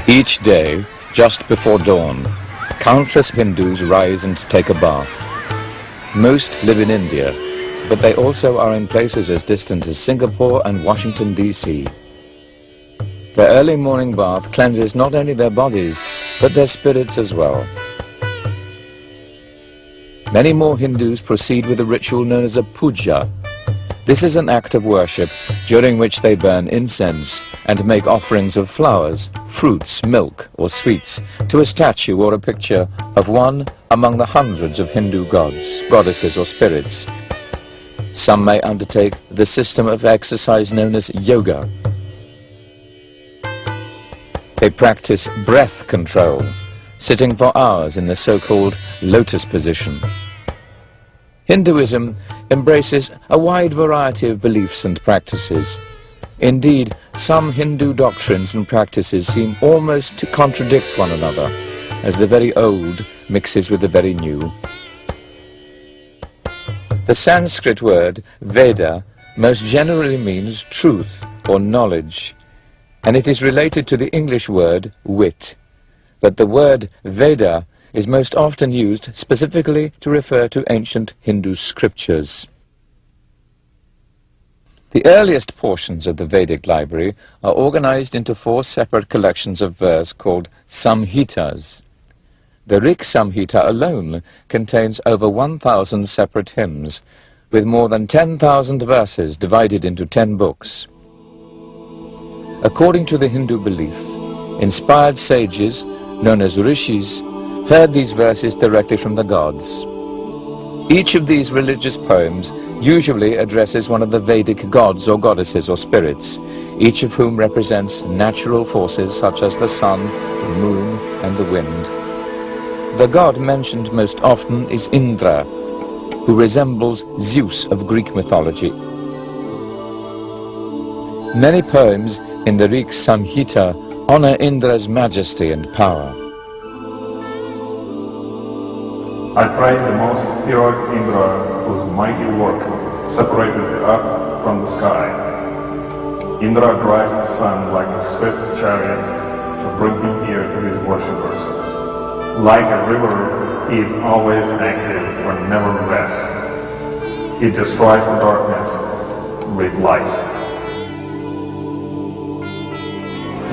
Each day, just before dawn, countless Hindus rise and take a bath. Most live in India, but they also are in places as distant as Singapore and Washington, D.C. Their early morning bath cleanses not only their bodies, but their spirits as well. Many more Hindus proceed with a ritual known as a puja. This is an act of worship during which they burn incense and make offerings of flowers, fruits, milk or sweets to a statue or a picture of one among the hundreds of Hindu gods, goddesses or spirits. Some may undertake the system of exercise known as yoga. They practice breath control, sitting for hours in the so-called lotus position. Hinduism embraces a wide variety of beliefs and practices. Indeed, some Hindu doctrines and practices seem almost to contradict one another, as the very old mixes with the very new. The Sanskrit word Veda most generally means truth or knowledge, and it is related to the English word wit. But the word Veda is most often used specifically to refer to ancient Hindu scriptures. The earliest portions of the Vedic library are organized into 4 separate collections of verse called Samhitas. The Rig Samhita alone contains over 1,000 separate hymns, with more than 10,000 verses divided into 10 books. According to the Hindu belief, inspired sages, known as rishis, heard these verses directly from the gods. Each of these religious poems usually addresses one of the Vedic gods or goddesses or spirits, each of whom represents natural forces such as the sun, the moon, and the wind. The god mentioned most often is Indra, who resembles Zeus of Greek mythology. Many poems in the Rig Samhita honor Indra's majesty and power. I praise the most heroic Indra, whose mighty work separated the earth from the sky. Indra drives the sun like a swift chariot to bring him here to his worshippers. Like a river, he is always active and never rests. He destroys the darkness with light.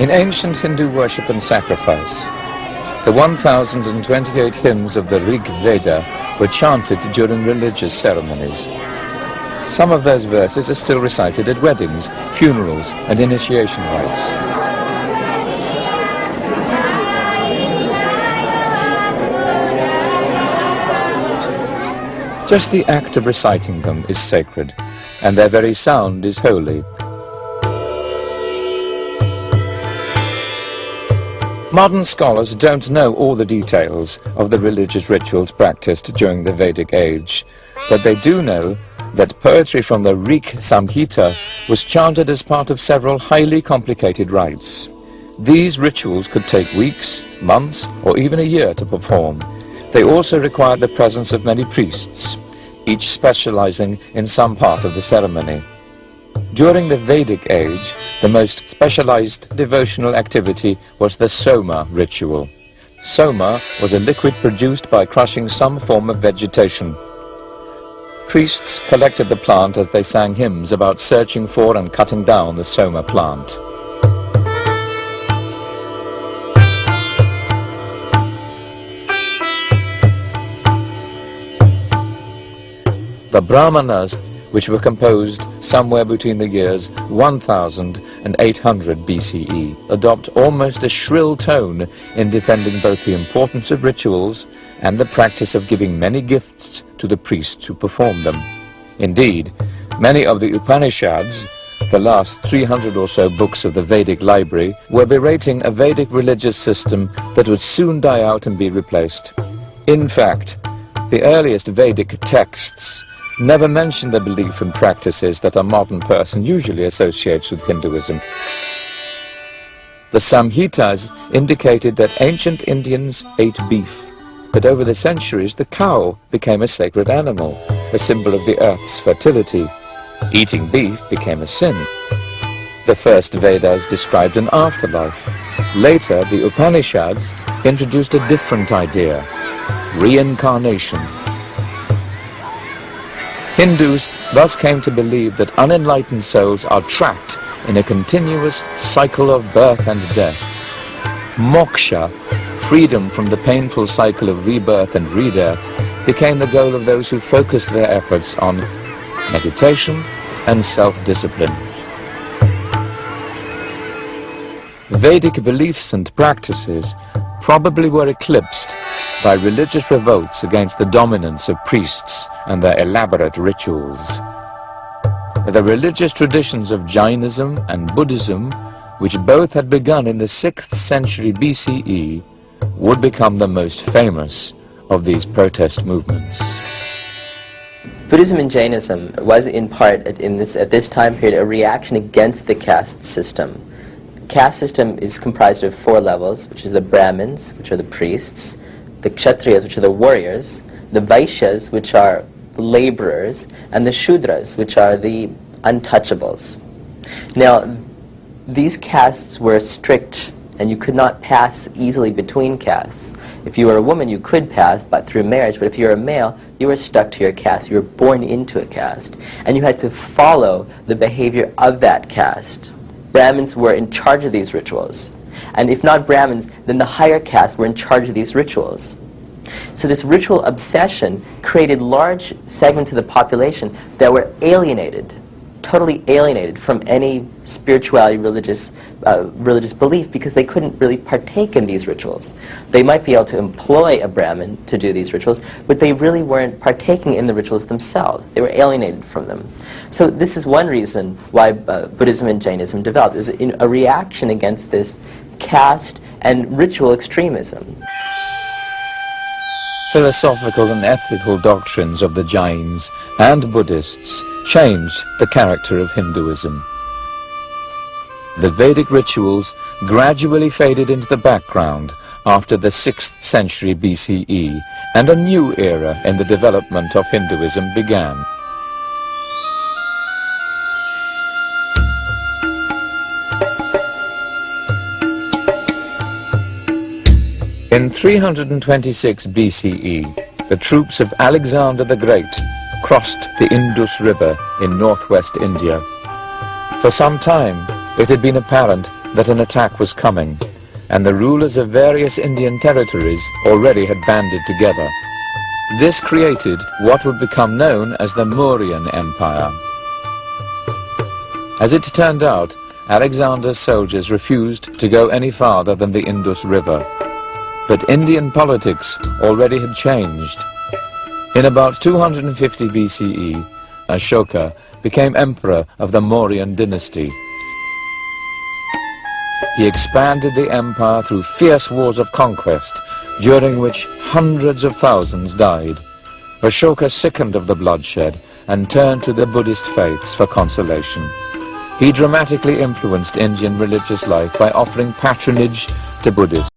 In ancient Hindu worship and sacrifice, the 1,028 hymns of the Rig Veda were chanted during religious ceremonies. Some of those verses are still recited at weddings, funerals, and initiation rites. Just the act of reciting them is sacred, and their very sound is holy. Modern scholars don't know all the details of the religious rituals practiced during the Vedic age, but they do know that poetry from the Rig Samhita was chanted as part of several highly complicated rites. These rituals could take weeks, months, or even a year to perform. They also required the presence of many priests, each specializing in some part of the ceremony. During the Vedic age, the most specialized devotional activity was the Soma ritual. Soma was a liquid produced by crushing some form of vegetation. Priests collected the plant as they sang hymns about searching for and cutting down the Soma plant. The Brahmanas, which were composed somewhere between the years 1000 and 800 BCE, adopt almost a shrill tone in defending both the importance of rituals and the practice of giving many gifts to the priests who perform them. Indeed, many of the Upanishads, the last 300 or so books of the Vedic library, were berating a Vedic religious system that would soon die out and be replaced. In fact, the earliest Vedic texts never mention the belief and practices that a modern person usually associates with Hinduism. The Samhitas indicated that ancient Indians ate beef, but over the centuries the cow became a sacred animal, a symbol of the earth's fertility. Eating beef became a sin. The first Vedas described an afterlife, Later, the Upanishads introduced a different idea: reincarnation. Hindus thus came to believe that unenlightened souls are trapped in a continuous cycle of birth and death. Moksha, freedom from the painful cycle of rebirth and redeath, became the goal of those who focused their efforts on meditation and self-discipline. Vedic beliefs and practices probably were eclipsed by religious revolts against the dominance of priests and their elaborate rituals. The religious traditions of Jainism and Buddhism, which both had begun in the 6th century BCE, would become the most famous of these protest movements. Buddhism and Jainism was in part at this time period a reaction against the caste system. Caste system is comprised of 4 levels, which is the Brahmins, which are the priests, the Kshatriyas, which are the warriors, the Vaishyas, which are the laborers, and the Shudras, which are the untouchables. Now, these castes were strict, and you could not pass easily between castes. If you were a woman, you could pass, but through marriage. But if you were a male, you were stuck to your caste. You were born into a caste, and you had to follow the behavior of that caste. Brahmins were in charge of these rituals, and if not Brahmins, then the higher castes were in charge of these rituals. So this ritual obsession created large segments of the population that were alienated, totally alienated from any spirituality, religious belief, because they couldn't really partake in these rituals. They might be able to employ a Brahmin to do these rituals, but they really weren't partaking in the rituals themselves. They were alienated from them. So this is one reason why Buddhism and Jainism developed, is in a reaction against this caste and ritual extremism. Philosophical and ethical doctrines of the Jains and Buddhists changed the character of Hinduism. The Vedic rituals gradually faded into the background after the 6th century BCE, and a new era in the development of Hinduism began. In 326 BCE, the troops of Alexander the Great crossed the Indus River in northwest India. For some time, it had been apparent that an attack was coming, and the rulers of various Indian territories already had banded together. This created what would become known as the Mauryan Empire. As it turned out, Alexander's soldiers refused to go any farther than the Indus River. But Indian politics already had changed. In about 250 BCE, Ashoka became emperor of the Mauryan dynasty. He expanded the empire through fierce wars of conquest, during which hundreds of thousands died. Ashoka sickened of the bloodshed and turned to the Buddhist faiths for consolation. He dramatically influenced Indian religious life by offering patronage to Buddhists.